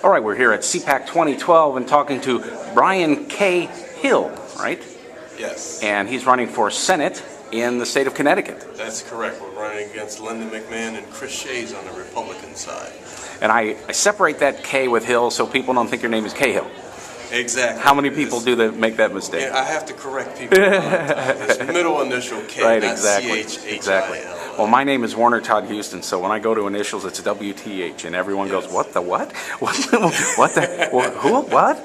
All right, we're here at CPAC 2012 and talking to Brian K. Hill, right? Yes. And he's running for Senate in the state of Connecticut. That's correct. We're running against Linda McMahon and Chris Shays on the Republican side. And I separate that K with Hill so people don't think your name is Cahill. Exactly. How many people do they make that mistake? Yeah, I have to correct people all the time. It's middle initial K, right, not exactly. C-H-H-I-L. Exactly. Well, my name is Warner Todd Houston, so when I go to initials, it's WTH, and everyone goes, "What the what? What the who? What?"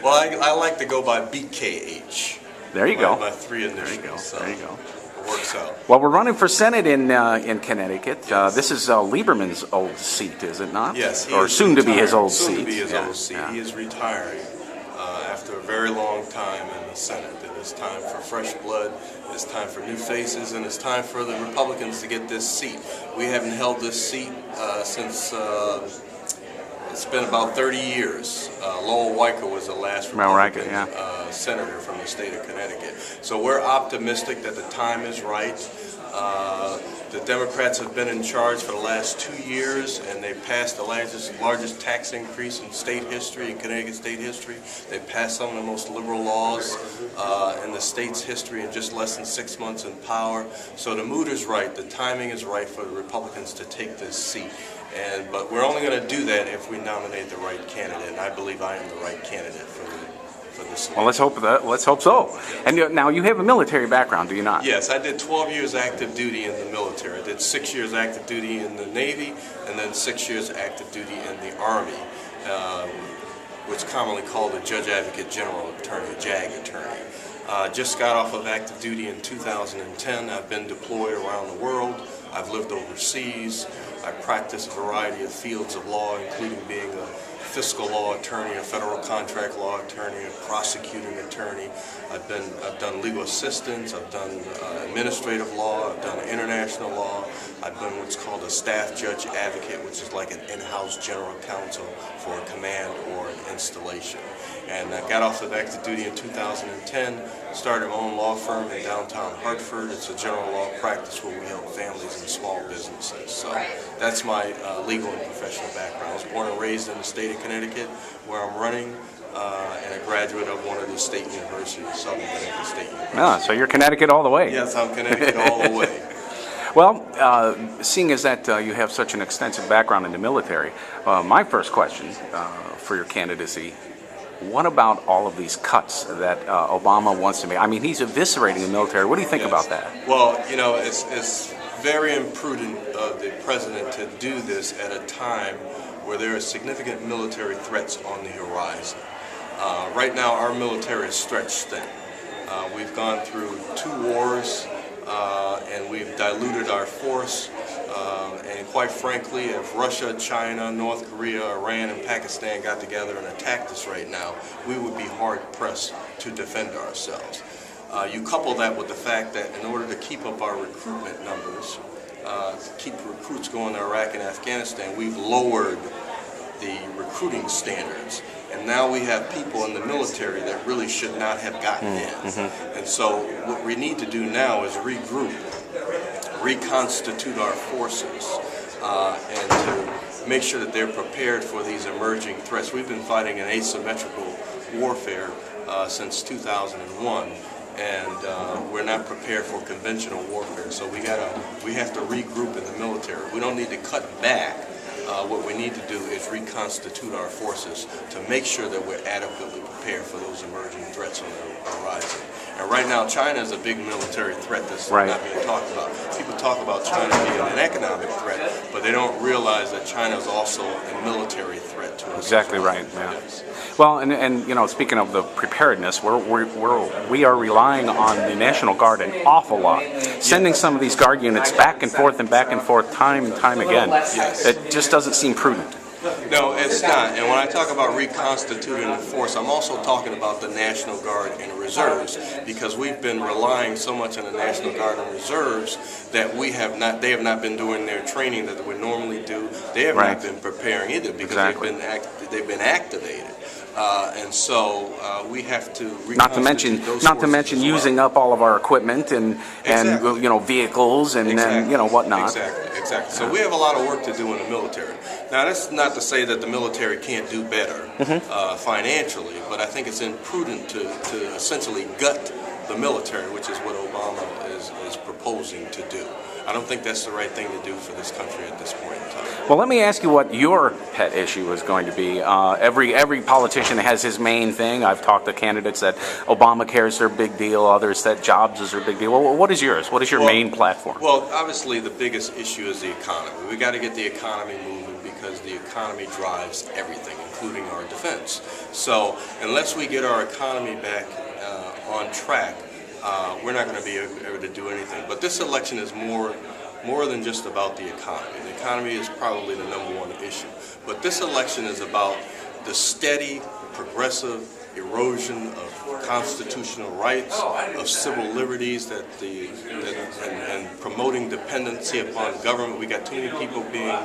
Well, I like to go by BKH. There you go. My three initials. There you go. It works out. Well, we're running for Senate in Connecticut. This is Lieberman's old seat, is it not? Yes. Or soon to be his old seat. Soon to be his old seat. Yeah. He is retiring after a very long time in the Senate. It is time for fresh blood. It's time for new faces, and it's time for the Republicans to get this seat. We haven't held this seat since it's been about 30 years. Lowell Weicker was the last Republican senator from the state of Connecticut. So we're optimistic that the time is right. The Democrats have been in charge for the last 2 years, and they passed the largest tax increase in state history, in Connecticut state history. They passed some of the most liberal laws in the state's history in just less than 6 months in power. So the mood is right, the timing is right for the Republicans to take this seat. But we're only going to do that if we nominate the right candidate, and I believe I am the right candidate for this. Well, let's hope so. And now you have a military background, do you not? Yes, I did 12 years active duty in the military. I did 6 years active duty in the Navy, and then 6 years active duty in the Army, which is commonly called a Judge Advocate General Attorney, a JAG attorney. Just got off of active duty in 2010. I've been deployed around the world. I've lived overseas. I practice a variety of fields of law, including being a fiscal law attorney, a federal contract law attorney, a prosecuting attorney. I've done legal assistance. I've done administrative law. I've done international law. I've been what's called a staff judge advocate, which is like an in-house general counsel for a command or an installation. And I got off of active duty in 2010, started my own law firm in downtown Hartford. It's a general law practice where we help families and small businesses. So that's my legal and professional background. I was born and raised in the state of Connecticut, where I'm running, and a graduate of one of the state universities, Southern Connecticut State University. Ah, so you're Connecticut all the way. Yes, I'm Connecticut all the way. Well, seeing as that you have such an extensive background in the military, my first question for your candidacy: what about all of these cuts that Obama wants to make? I mean, he's eviscerating the military. What do you think about that? Well, you know, it's very imprudent of the president to do this at a time where there are significant military threats on the horizon. Right now, our military is stretched thin. We've gone through 2 wars, and we've diluted our force. And quite frankly, if Russia, China, North Korea, Iran, and Pakistan got together and attacked us right now, we would be hard-pressed to defend ourselves. You couple that with the fact that in order to keep up our recruitment numbers, to keep recruits going to Iraq and Afghanistan, we've lowered the recruiting standards. And now we have people in the military that really should not have gotten in. And so what we need to do now is regroup, reconstitute our forces, and to make sure that they're prepared for these emerging threats. We've been fighting an asymmetrical warfare since 2001, and we're not prepared for conventional warfare. So we have to regroup in the military. We don't need to cut back. What we need to do is reconstitute our forces to make sure that we're adequately prepared for those emerging threats on the horizon. And right now, China is a big military threat that's not being talked about. People talk about China being an economic threat, but they don't realize that China is also a military threat to us. Exactly right. Yeah. Yes. Well, and you know, speaking of the preparedness, we are relying on the National Guard an awful lot, sending some of these Guard units back and forth, time and time again. Yes. It just doesn't seem prudent. No, it's not. And when I talk about reconstituting the force, I'm also talking about the National Guard and Reserves, because we've been relying so much on the National Guard and Reserves that they have not been doing their training that they would normally do. They have not been preparing either because they've been activated. And so we have to Not to mention, reconstitute those not to forces mention as well. using up all of our equipment and Exactly. you know, vehicles and you know, whatnot. Exactly. So we have a lot of work to do in the military. Now, that's not to say that the military can't do better financially, but I think it's imprudent to essentially gut the military, which is what Obama is proposing to do. I don't think that's the right thing to do for this country at this point in time. Well, let me ask you what your pet issue is going to be. Every politician has his main thing. I've talked to candidates that Obamacare is their big deal, others that jobs is their big deal. Well, what is yours? What is your main platform? Well, obviously the biggest issue is the economy. We got to get the economy moving because the economy drives everything, including our defense. So unless we get our economy back on track, we're not going to be able to do anything. But this election is more than just about the economy. The economy is probably the #1 issue. But this election is about the steady, progressive erosion of constitutional rights, of civil liberties, and promoting dependency upon government. We got too many people being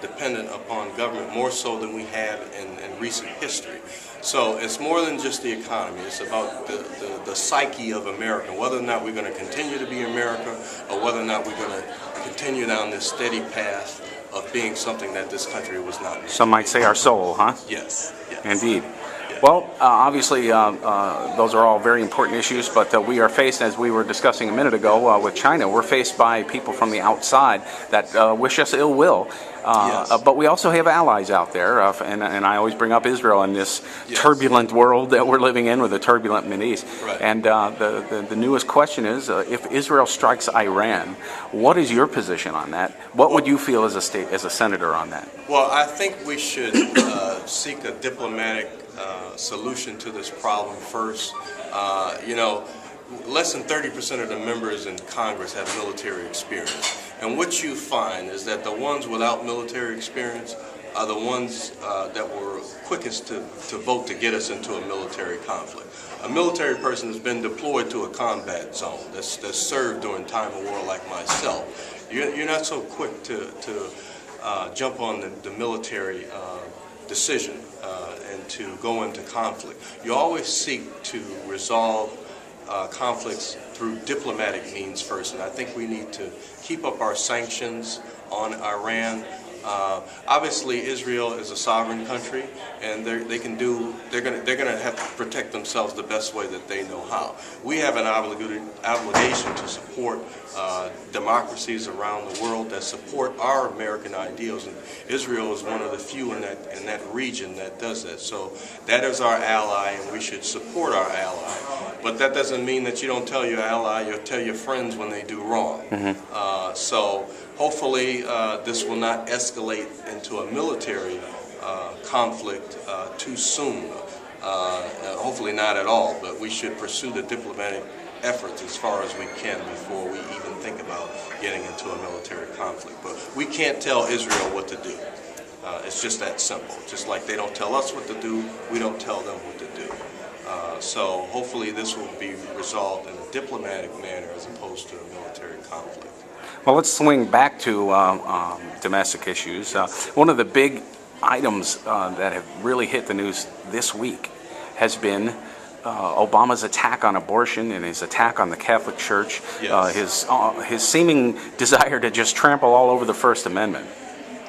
dependent upon government, more so than we have in recent history. So it's more than just the economy. It's about the psyche of America, whether or not we're going to continue to be America or whether or not we're going to continue down this steady path of being something that this country was not. Some might say our soul, huh? Yes. Indeed. Well, obviously, those are all very important issues, but we are faced, as we were discussing a minute ago with China, we're faced by people from the outside that wish us ill will. But we also have allies out there, and I always bring up Israel in this turbulent world that we're living in with a turbulent Mideast. Right. And the newest question is, if Israel strikes Iran, what is your position on that? What would you feel as a senator on that? Well, I think we should seek a diplomatic solution to this problem first. Less than 30% of the members in Congress have military experience. And what you find is that the ones without military experience are the ones that were quickest to vote to get us into a military conflict. A military person has been deployed to a combat zone that's served during time of war like myself. You're not so quick to jump on the military decision and to go into conflict. You always seek to resolve conflicts through diplomatic means first, and I think we need to keep up our sanctions on Iran. Obviously, Israel is a sovereign country, and they're going to have to protect themselves the best way that they know how. We have an obligation to support democracies around the world that support our American ideals, and Israel is one of the few in that region that does that. So that is our ally, and we should support our ally. But that doesn't mean that you don't tell your ally, you'll tell your friends when they do wrong. So hopefully this will not escalate into a military conflict too soon. Hopefully not at all, but we should pursue the diplomatic efforts as far as we can before we even think about getting into a military conflict. But we can't tell Israel what to do. It's just that simple. Just like they don't tell us what to do, we don't tell them what to do. So hopefully this will be resolved in a diplomatic manner as opposed to a military conflict. Well, let's swing back to domestic issues. One of the big items that have really hit the news this week has been Obama's attack on abortion and his attack on the Catholic Church, his seeming desire to just trample all over the First Amendment.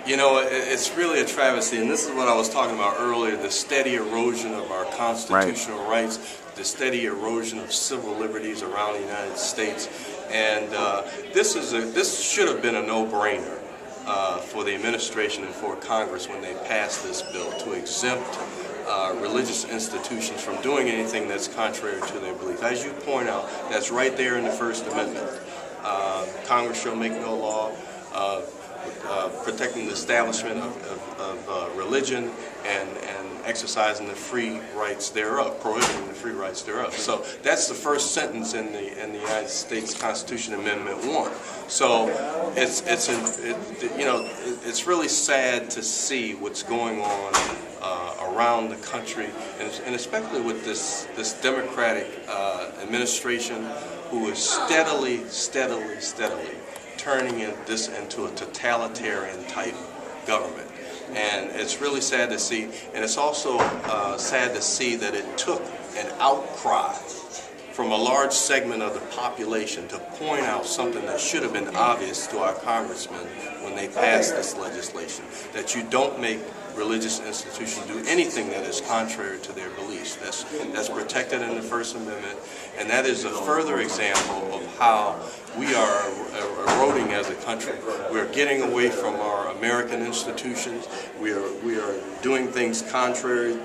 You know, it's really a travesty, and this is what I was talking about earlier, the steady erosion of our constitutional rights, the steady erosion of civil liberties around the United States. And this should have been a no-brainer for the administration and for Congress when they passed this bill to exempt religious institutions from doing anything that's contrary to their belief. As you point out, that's right there in the First Amendment. Congress shall make no law protecting the establishment of religion and exercising the free rights thereof, prohibiting the free rights thereof. So that's the first sentence in the United States Constitution, Amendment 1. So it's really sad to see what's going on around the country, and especially with this Democratic administration who is steadily turning this into a totalitarian type government. And it's really sad to see, and it's also sad to see that it took an outcry from a large segment of the population to point out something that should have been obvious to our congressmen when they passed this legislation, that you don't make religious institutions do anything that is contrary to their beliefs. That's protected in the First Amendment, and that is a further example of how we are eroding as a country. We're getting away from our American institutions. We are doing things contrary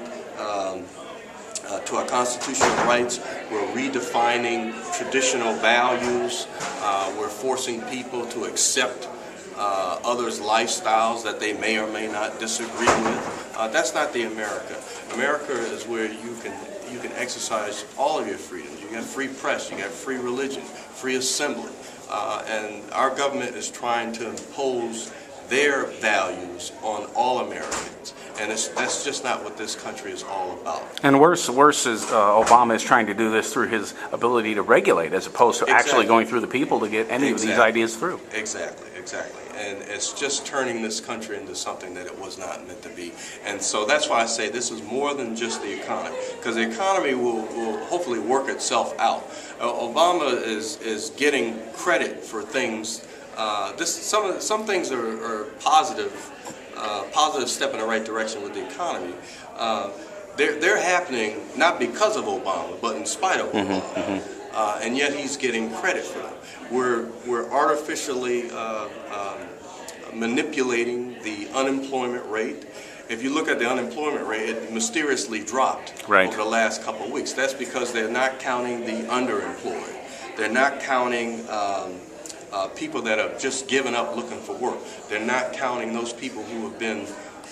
to our constitutional rights. We're redefining traditional values. We're forcing people to accept others' lifestyles that they may or may not disagree with. That's not the America. America is where you can exercise all of your freedoms. You got free press, you got free religion, free assembly, and our government is trying to impose their values on all Americans, and that's just not what this country is all about. And worse is Obama is trying to do this through his ability to regulate, as opposed to actually going through the people to get any of these ideas through. Exactly. And it's just turning this country into something that it was not meant to be. And so that's why I say this is more than just the economy, because the economy will hopefully work itself out. Obama is getting credit for things. Some things are positive step in the right direction with the economy. They're happening not because of Obama, but in spite of Obama. And yet he's getting credit for them. We're artificially manipulating the unemployment rate. If you look at the unemployment rate, it mysteriously dropped over the last couple of weeks. That's because they're not counting the underemployed. They're not counting people that have just given up looking for work. They're not counting those people who have been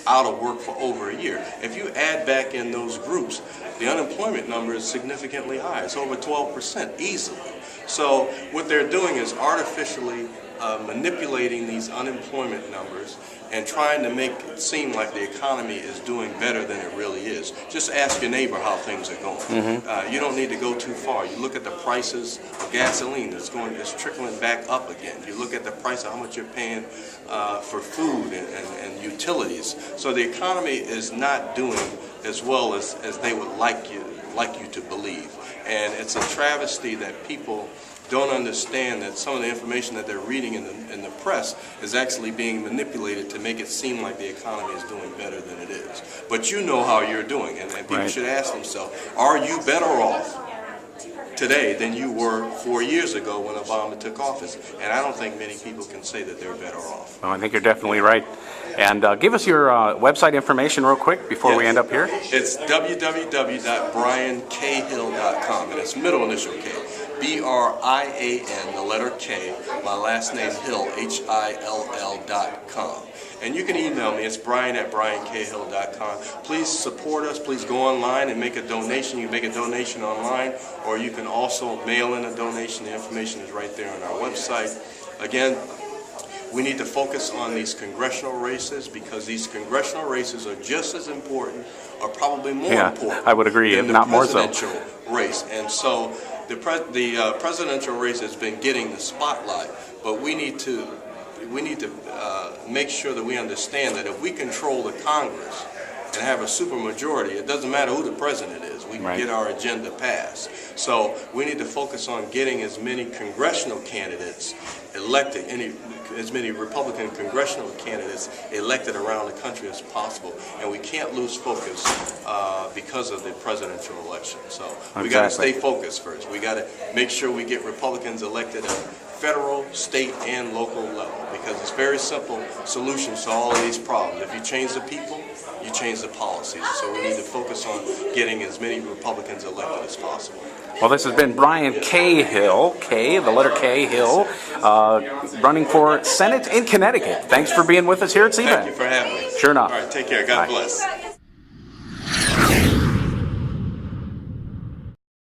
out of work for over a year. If you add back in those groups, the unemployment number is significantly high. It's over 12% easily. So what they're doing is artificially manipulating these unemployment numbers and trying to make it seem like the economy is doing better than it really is. Just ask your neighbor how things are going. You don't need to go too far. You look at the prices of gasoline, it's trickling back up again. You look at the price of how much you're paying for food and utilities. So the economy is not doing as well as they would like you to believe. And it's a travesty that people don't understand that some of the information that they're reading in the press is actually being manipulated to make it seem like the economy is doing better than it is. But you know how you're doing, and people should ask themselves, are you better off today than you were 4 years ago when Obama took office? And I don't think many people can say that they're better off. Well, I think you're definitely right. And give us your website information real quick before we end up here. It's www.briancahill.com, and it's middle initial K. BRIAN, the letter K, my last name Hill, HILL.com. And you can email me. It's brian@briancahill.com. Please support us. Please go online and make a donation. You can make a donation online, or you can also mail in a donation. The information is right there on our website. Again, we need to focus on these congressional races, because these congressional races are just as important, or probably more important. I would agree, if not more so. Than the presidential race. And so the presidential race has been getting the spotlight, but we need to make sure that we understand that if we control the Congress and have a supermajority, it doesn't matter who the president is. We can get our agenda passed. So we need to focus on getting as many congressional candidates elected, as many Republican congressional candidates elected around the country as possible. And we can't lose focus because of the presidential election. So we got to stay focused first. We got to make sure we get Republicans elected at federal, state, and local level, because it's very simple solutions to all of these problems. If you change the people, you change the policies. So we need to focus on getting as many Republicans elected as possible. Well, this has been Brian Cahill, K, the letter K, Hill, running for Senate in Connecticut. Thanks for being with us here at CPAC. Thank you for having me. Sure enough. All right, take care. God bless.